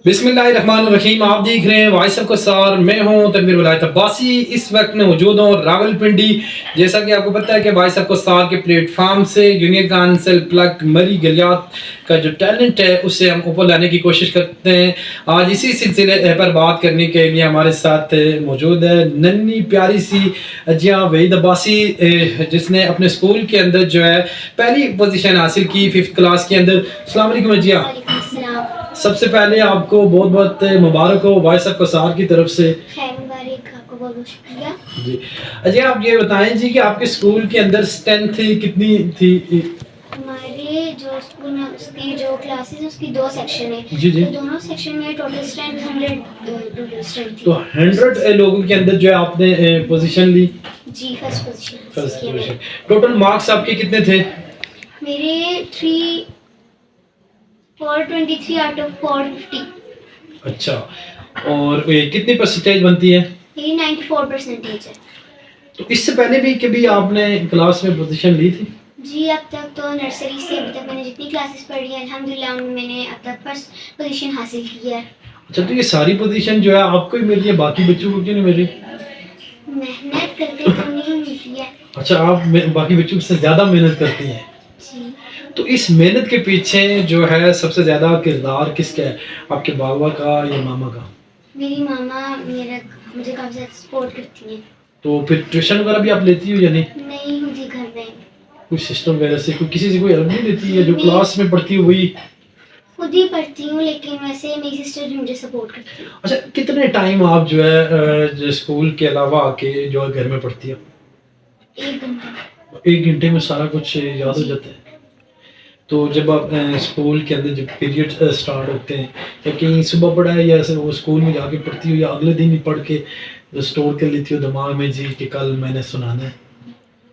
बिस्मिल्लाहिर्रहमानिर्रहीम। आप देख रहे हैं वॉइस ऑफ कसार। मैं हूं तनवीर वलायत अब्बासी। इस वक्त में मौजूद हूं रावलपिंडी। जैसा कि आपको पता है कि वॉइस ऑफ कसार के प्लेटफार्म से यूनियन काउंसिल प्लग मरी गलियात का जो टैलेंट है उसे हम ऊपर लाने की कोशिश करते हैं। आज इसी सिलसिले पर बात करने के लिए हमारे साथ मौजूद है नन्ही प्यारी सी अजिया वहीद अब्बासी, जिसने अपने स्कूल के अंदर जो है पहली पोजीशन हासिल की 5th क्लास के अंदर। अस्सलाम वालेकुम अजिया। सबसे पहले आपको बहुत बहुत मुबारक हो वॉइस ऑफ कसार की तरफ से। आपको बहुत बहुत शुक्रिया जी। अजय, आप ये बताएं जी कि आपके स्कूल के अंदर स्ट्रेंथ कितनी थी? हमारे जो स्कूल में उसकी जो क्लासेस है उसकी 2 सेक्शन है। जी जी। तो दोनों सेक्शन में टोटल स्ट्रेंथ 100 टोटल स्ट्रेंथ थी। तो 100 लोगों के अंदर जो है आपने पोजीशन ली? जी, फर्स्ट पोजीशन। टोटल मार्क्स आपके कितने थे? मेरे 423 आउट ऑफ 450। अच्छा, और कितनी परसेंटेज बनती है? मेरी 94% है। तो इससे पहले भी कभी आपने क्लास में पोजीशन ली थी? जी, अब तक तो नर्सरी से अभी तक मैंने जितनी क्लासेस पढ़ी है अल्हम्दुलिल्लाह उनमें मैंने अब तक फर्स्ट पोजीशन हासिल की है। अच्छा, तो ये सारी पोजीशन जो है आपको ही मिल रही है, बाकी बच्चों को क्यों नहीं मिल रही? मेहनत करते तो नहीं मिलती है। अच्छा, आप बाकी बच्चों से ज़्यादा मेहनत करती हैं। जी। तो इस मेहनत के पीछे जो है सबसे ज़्यादा किरदार किसका है, आपके बाबा का या मामा का? मेरी मामा मुझे काफ़ी ज़्यादा सपोर्ट करती हैं। तो फिर ट्यूशन वगैरह भी आप लेती हो या नहीं? नहीं, मुझे घर में कोई सिस्टम वगैरह से कोई किसी से कोई हेल्प नहीं लेती है? जो क्लास में पढ़ती हो वही? खुद ही पढ़ती हूँ, लेकिन वैसे मेरी सिस्टर भी मुझे सपोर्ट करती है। अच्छा, कितने टाइम आप जो है जो स्कूल के अलावा आके जो है घर में पढ़ती हो? 1 घंटा। 1 घंटे में सारा कुछ याद हो जाता है? तो जब आप स्कूल के अंदर जब पीरियड स्टार्ट होते हैं, या कहीं सुबह पढ़ा है या वो स्कूल में जाके पढ़ती हो, या अगले दिन ही पढ़ के स्टोर कर लेती हो दिमाग में जी कि कल मैंने सुनाना है?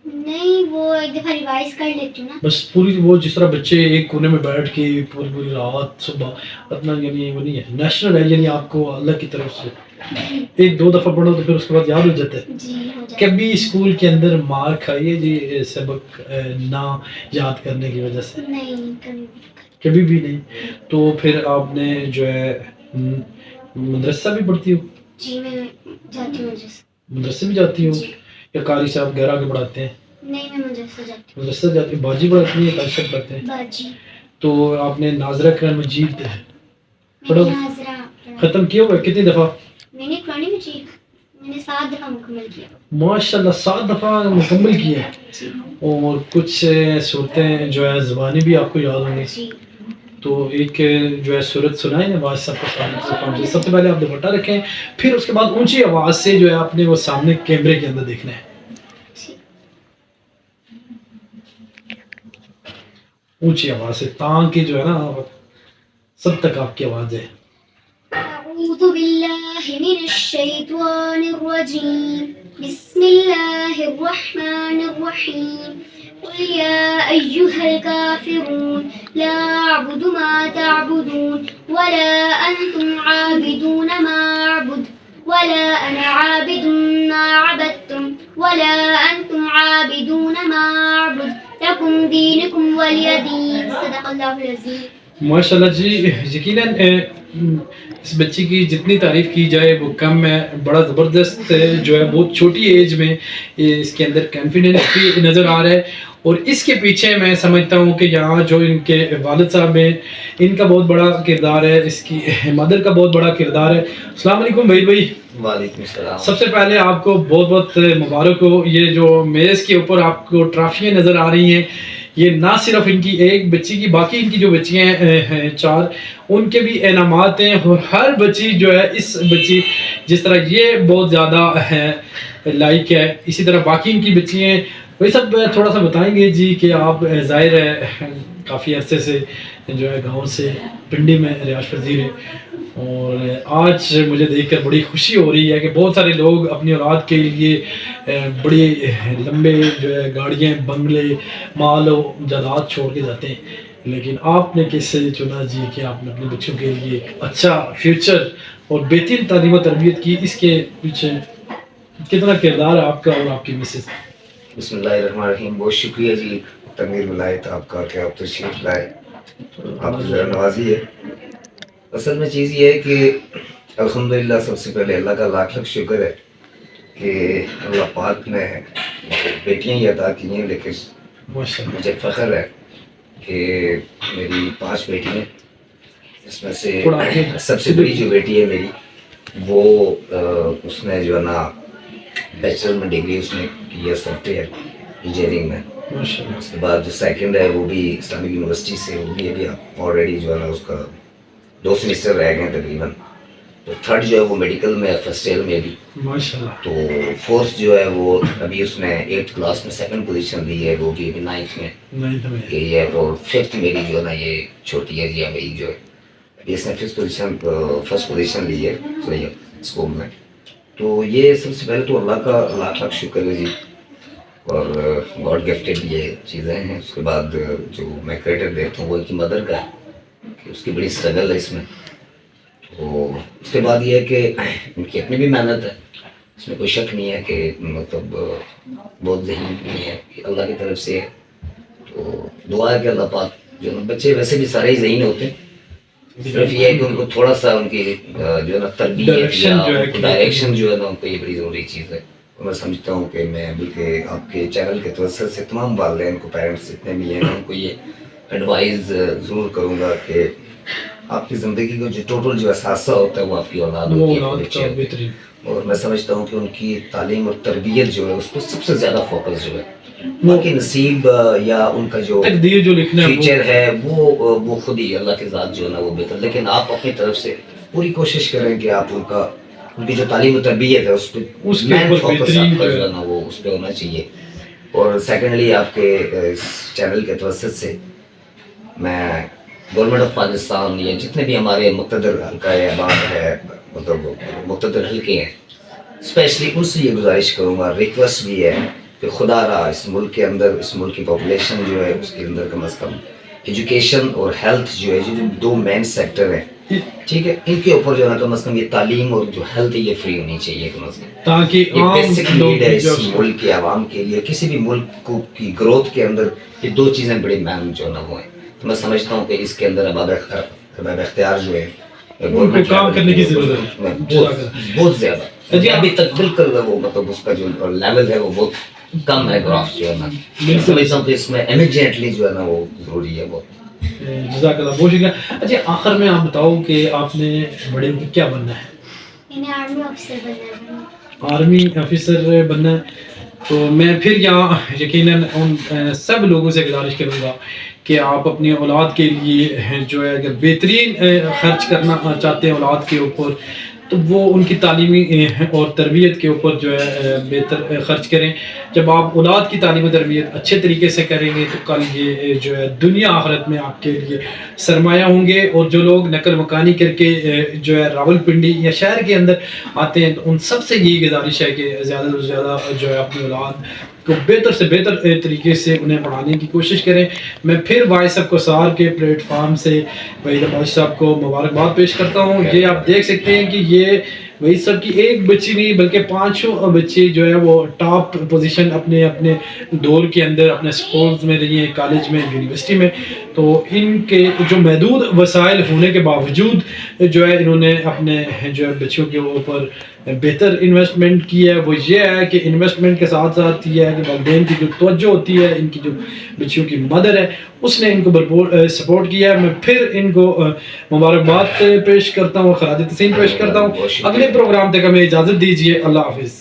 नहीं, वो एक दफ़ा रिवाइज कर लेती हूँ ना। बस पूरी वो जिस तरह बच्चे एक कोने में बैठ के पूरी पूरी रात सुबह अपना, यानी वो नहीं है, नेशनल है, यानी आपको अल्लाह की तरफ से 1-2 दफ़ा पढ़ो तो फिर उसके बाद याद हो जाता है। जी, हो जाता है। कभी स्कूल के अंदर मार खाई है जी सबक ना याद करने की वजह से? नहीं, कभी भी नहीं। तो फिर आपने जो है मदरसा भी पढ़ती हो? जी, मैं जाती हूँ मदरसे भी जाती हो, जी। या कारी साहब घर आके पढ़ाते हैं? नहीं, मैं मदरसा जाती हूँ। मदरसा जाती हो, बाजी पढ़ाती है, कारी साहब पढ़ाते हैं? बाजी। तो आपने नाजरा कुरान मजीद पढ़ो मैंने हाजरा ख़त्म किया हुआ है? कितनी दफ़ा? मैंने कुरान मजीद मैंने 7 दफ़ा मुकम्मल किया। माशाल्लाह, 7 दफ़ा मुकम्मल किया है। जी। और कुछ सूरतें जो है ज़बानी भी आपको याद होंगी। जी। तो एक जो है सूरत सुनाई ना आवाज़ सबको। सबसे पहले आप दुपट्टा रखें, फिर उसके बाद ऊंची आवाज़ से जो है आपने वो सामने कैमरे के अंदर देखना है। ऊंची आवाज़ से, ताकि जो है ना सब तक आपकी आवाज़ है। अऊज़ु बिल्लाहि मिनश शैतानिर रजीम। बिस्मिल्लाहिर रहमानिर रहीम। क़ुल या अय्युहल काफ़िरून ला अअबुदु मा तअबुदून वला अंतुम आबिदून मा अअबुद वला अना आबिदुन मा अबदतुम वला अंतुम आबिदून मा अअबुद लकुम दीनुकुम वलिय दीन। सदक़ल्लाहुल अज़ीम। माशाल्लाह जी, यकीनन इस बच्ची की जितनी तारीफ़ की जाए वो कम है। बड़ा ज़बरदस्त जो है, बहुत छोटी एज में इसके अंदर कॉन्फिडेंस भी नज़र आ रहा है। और इसके पीछे मैं समझता हूँ कि यहाँ जो इनके वालिद साहब हैं, इनका बहुत बड़ा किरदार है, इसकी मदर का बहुत बड़ा किरदार है। अस्सलाम वालेकुम भाई। वालेकुम सलाम। सबसे पहले आपको बहुत बहुत मुबारक हो। ये जो मेज़ के ऊपर आपको ट्रॉफियाँ नज़र आ रही हैं, ये ना सिर्फ इनकी एक बच्ची की, बाकी इनकी जो बच्चियाँ हैं 4, उनके भी इनामात हैं। और हर बच्ची जो है, इस बच्ची जिस तरह ये बहुत ज़्यादा है लाइक है, इसी तरह बाकी इनकी बच्चियाँ हैं। वही सब थोड़ा सा बताएंगे जी कि आप ज़ाहिर है काफ़ी अरसे से जो है गांव से पिंडी में रिहाइश पज़ीर है, और आज मुझे देखकर बड़ी खुशी हो रही है कि बहुत सारे लोग अपनी औलाद के लिए बड़ी लंबे जो है गाड़ियाँ, बंगले, माल और जायदाद छोड़ के जाते हैं, लेकिन आपने किससे चुना जी कि आपने अपने बच्चों के लिए एक अच्छा फ्यूचर और बेहतरीन तालीम और तरबियत की? इसके पीछे कितना किरदार है आपका और आपकी मिसेस? बिस्मिल्लाहिर्रहमानिर्रहीम। बहुत शुक्रिया जी तनवीर वलायत आपका कि आप तशरीफ लाए, आप जो नवाजी है। اصل میں چیز یہ ہے کہ الحمدللہ سب سے پہلے اللہ کا لاکھ لاکھ شکر ہے کہ اللہ پاک نے بیٹیاں ہی عطا کی ہیں، لیکن ماشاءاللہ مجھے فخر ہے کہ میری 5 بیٹی ہیں، اس میں سے تھوڑا آگے سب سے بڑی جو بیٹی ہے میری وہ اس نے جو ہے نا بیچلر میں ڈگری اس نے کی ہے سافٹ ویئر انجینئرنگ میں. ماشاءاللہ اس کے بعد جو سیکنڈ ہے وہ بھی اسلامک یونیورسٹی سے، وہ بھی ابھی آلریڈی جو ہے نا اس کا 2 سیمسٹر رہ گئے ہیں تقریباً. تو تھرڈ جو ہے وہ میڈیکل میں فرسٹ ایئر میں بھی. ماشاءاللہ. تو فورتھ جو ہے وہ ابھی اس نے 8th کلاس میں 2nd پوزیشن لی ہے، وہ بھی ابھی 9th میں نہیں تو میں گئی ہے. اور 5th میری جو ہے نا یہ چھوٹی ہے جی ابھی جو ہے ابھی اس نے فرسٹ پوزیشن لی ہے اسکول میں. تو یہ سب سے پہلے تو اللہ کا لاکھ لاکھ شکر ہے جی، اور گاڈ گفٹڈ یہ چیزیں ہیں. اس کے بعد جو میں کریڈٹ دیتا ہوں وہ ان کی مدر کا ہے کہ اس کی بڑی اسٹرگل ہے اس میں. تو اس کے بعد یہ ہے کہ ان کی اپنی بھی محنت ہے، اس میں کوئی شک نہیں ہے کہ مطلب بہت ذہین بھی ہے کہ اللہ کی طرف سے ہے. تو دعا ہے کہ اللہ پاک جو بچے ویسے بھی سارے ہی ذہین ہوتے ہیں، صرف یہ ہے کہ ان کو تھوڑا سا ان کی جو ہے نا تربیت یا ڈائریکشن جو ہے نا ان کو یہ بڑی ضروری چیز ہے. میں سمجھتا ہوں کہ میں بلکہ آپ کے چینل کے توسط سے تمام والدین کو، پیرنٹس جتنے بھی ہیں ان کو یہ ایڈوائز ضرور کروں گا کہ آپ کی زندگی کا جو ٹوٹل جو اثاثہ ہوتا ہے وہ آپ کی اولاد ہوتی ہے، بچے ہوتے ہیں. اور میں سمجھتا ہوں کہ ان کی تعلیم اور تربیت جو ہے اس کو سب سے زیادہ فوکس جو ہے، باقی نصیب یا ان کا جو تقدیر جو لکھنا فیوچر ہے وہ خود ہی اللہ کے ذات جو ہے نا وہ بہتر. لیکن آپ اپنی طرف سے پوری کوشش کریں کہ آپ ان کی جو تعلیم و تربیت ہے اس پہ مین فوکس آپ کا جو ہے نا وہ اس پہ ہونا چاہیے. اور سیکنڈلی آپ کے اس چینل کے توسط سے میں گورنمنٹ آف پاکستان یا جتنے بھی ہمارے مقتدر حلقہ احباب ہے، مطلب مقتدر حلقے ہیں، اسپیشلی ان سے یہ گزارش کروں گا، ریکویسٹ بھی ہے کہ خدا رہا اس ملک کے اندر، اس ملک کی پاپولیشن جو ہے اس کے اندر کم از کم ایجوکیشن اور ہیلتھ جو ہے جو 2 مین سیکٹر ہیں، ٹھیک ہے، ان کے اوپر جو ہے نا کم از کم یہ تعلیم اور جو ہیلتھ ہے یہ فری ہونی چاہیے کم از کم، تاکہ یہ بیسک نیڈ ہے اس ملک کے عوام کے لیے. کسی بھی ملک کو کی گروتھ کے اندر یہ 2 چیزیں بڑی مین جو ہے نا وہ ہیں. تو میں سمجھتا ہوں کہ اس کے اندر اباب اختیار جو ہے ان کو کام کرنے کی ضرورت ہے بہت زیادہ. ابھی تک بالکل وہ مطلب اس کا جو لیول ہے وہ بہت کم ہے، گراف جو ہے نا. میں سمجھتا ہوں کہ اس میں ایمیجنٹلی جو ہے نا وہ ضروری ہے بہت. جزاک اللہ، بہت شکریہ. اچھا آخر میں آپ بتاؤ کہ آپ نے بڑے ہو کے کیا بننا ہے؟ انہیں آرمی آفیسر بننا ہے. آرمی آفیسر بننا ہے. تو میں پھر یہاں یقیناً ان سب لوگوں سے گزارش کروں گا کہ آپ اپنی اولاد کے لیے جو ہے اگر بہترین خرچ کرنا چاہتے ہیں اولاد کے اوپر تو وہ ان کی تعلیمی اور تربیت کے اوپر جو ہے بہتر خرچ کریں. جب آپ اولاد کی تعلیم و تربیت اچھے طریقے سے کریں گے تو کل یہ جو ہے دنیا آخرت میں آپ کے لیے سرمایہ ہوں گے. اور جو لوگ نقل مکانی کر کے جو ہے راول پنڈی یا شہر کے اندر آتے ہیں تو ان سب سے یہی گزارش ہے کہ زیادہ سے زیادہ جو ہے اپنی اولاد کو بہتر سے بہتر طریقے سے انہیں پڑھانے کی کوشش کریں. میں پھر وائس آف کوثار کے پلیٹ فارم سے وحید عباسی صاحب کو مبارکباد پیش کرتا ہوں. یہ آپ دیکھ سکتے ہیں کہ یہ وحید صاحب کی ایک بچی نہیں بلکہ 5 بچی جو ہے وہ ٹاپ پوزیشن اپنے دور کے اندر اپنے اسکولز میں رہی ہیں، کالج میں، یونیورسٹی میں. تو ان کے جو محدود وسائل ہونے کے باوجود جو ہے انہوں نے اپنے جو ہے بچیوں کے اوپر بہتر انویسٹمنٹ کی ہے. وہ یہ ہے کہ انویسٹمنٹ کے ساتھ ساتھ یہ ہے کہ والدین کی جو توجہ ہوتی ہے، ان کی جو بچیوں کی مدر ہے اس نے ان کو بھرپور سپورٹ کیا ہے. میں پھر ان کو مبارکباد پیش کرتا ہوں، خراج تحسین پیش کرتا ہوں. اگلے پروگرام تک ہمیں اجازت دیجیے. اللہ حافظ.